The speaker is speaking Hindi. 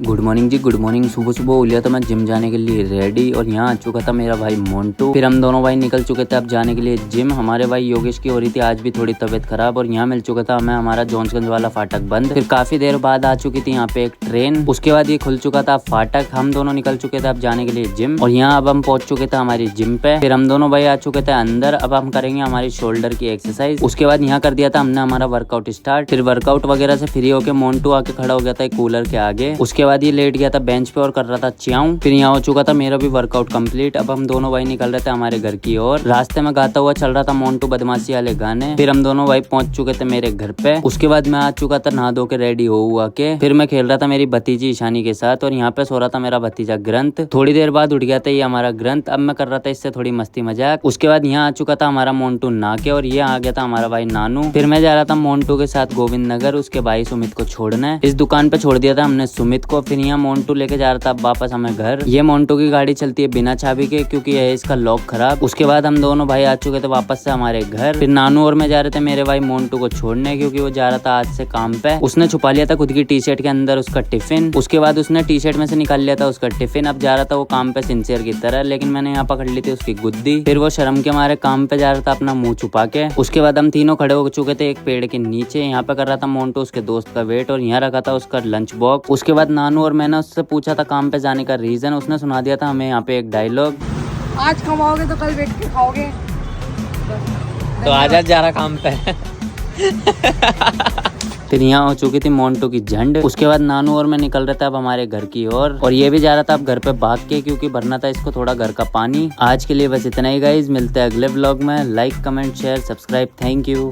गुड मॉर्निंग जी, गुड मॉर्निंग। सुबह सुबह हो लिया तो मैं जिम जाने के लिए रेडी और यहाँ आ चुका था मेरा भाई मोन्टू। फिर हम दोनों भाई निकल चुके थे अब जाने के लिए जिम। हमारे भाई योगेश की हो रही थी आज भी थोड़ी तबीयत खराब और यहाँ मिल चुका था हमें हमारा जॉन्सगंज वाला फाटक बंद। फिर काफी देर बाद आ चुकी थी यहाँ पे एक ट्रेन, उसके बाद ये खुल चुका था फाटक। हम दोनों निकल चुके थे अब जाने के लिए जिम और यहाँ अब हम पहुंच चुके थे हमारी जिम पे। फिर हम दोनों भाई आ चुके थे अंदर। अब हम करेंगे हमारी शोल्डर की एक्सरसाइज। उसके बाद यहाँ कर दिया था हमने हमारा वर्कआउट स्टार्ट। फिर वर्कआउट वगैरह से फ्री होके मोन्टू आके खड़ा हो गया था कूलर के आगे। उसके बाद ये लेट गया था बेंच पे और कर रहा था च्याऊ। फिर यहाँ हो चुका था मेरा भी वर्कआउट कंप्लीट। अब हम दोनों भाई निकल रहे थे हमारे घर की ओर। रास्ते में गाता हुआ चल रहा था मोन्टू बदमाशी वाले गाने। फिर हम दोनों भाई पहुंच चुके थे मेरे घर पे। उसके बाद मैं आ चुका था नहा धो के रेडी हो हुआ के। फिर मैं खेल रहा था मेरी भतीजी ईशानी के साथ और यहाँ पे सो रहा था मेरा भतीजा ग्रंथ। थोड़ी देर बाद उठ गया था ये हमारा ग्रंथ। अब मैं कर रहा था इससे थोड़ी मस्ती मजाक। उसके बाद यहाँ आ चुका था हमारा मोन्टू नहा के और ये आ गया था हमारा भाई नानू। फिर मैं जा रहा था मोन्टू के साथ गोविंद नगर उसके भाई सुमित को छोड़ने। इस दुकान पे छोड़ दिया था हमने सुमित को। फिर यहाँ मोन्टू लेके जा रहा था वापस हमें घर। ये मोन्टू की गाड़ी चलती है बिना चाबी के क्योंकि ये है इसका लॉक खराब। उसके बाद हम दोनों भाई आ चुके थे वापस से हमारे घर। फिर नानू और मैं जा रहे थे मेरे भाई मोन्टू को छोड़ने क्योंकि वो जा रहा था आज से काम पे। उसने छुपा लिया था खुद की टी शर्ट के अंदर उसका टिफिन। उसके बाद उसने टी शर्ट में से निकाल लिया था उसका टिफिन। अब जा रहा था वो काम पे सिंसियर की तरह, लेकिन मैंने यहाँ पकड़ ली थी उसकी गुद्दी। फिर वो शर्म के मारे काम पे जा रहा था अपना मुंह छुपा के। उसके बाद हम तीनों खड़े हो चुके थे एक पेड़ के नीचे। यहाँ पे कर रहा था मोन्टू उसके दोस्त का वेट और यहाँ रखा था उसका लंच बॉक्स। उसके बाद नानू और मैंने उससे पूछा था काम पे जाने का रीजन। उसने सुना दिया था हमें यहाँ पे एक डायलॉग, आज कमाओगे तो कल बैठ के खाओगे। तो आज जा रहा काम पे। फिर यहाँ हो चुकी थी मोन्टू की झंड। उसके बाद नानू और मैं निकल रहे थे अब हमारे घर की ओर और ये भी जा रहा था अब घर पे भाग के क्योंकि भरना था इसको थोड़ा घर का पानी। आज के लिए बस इतना ही गाइज, मिलते हैं अगले व्लॉग में। Like comment share subscribe, thank you.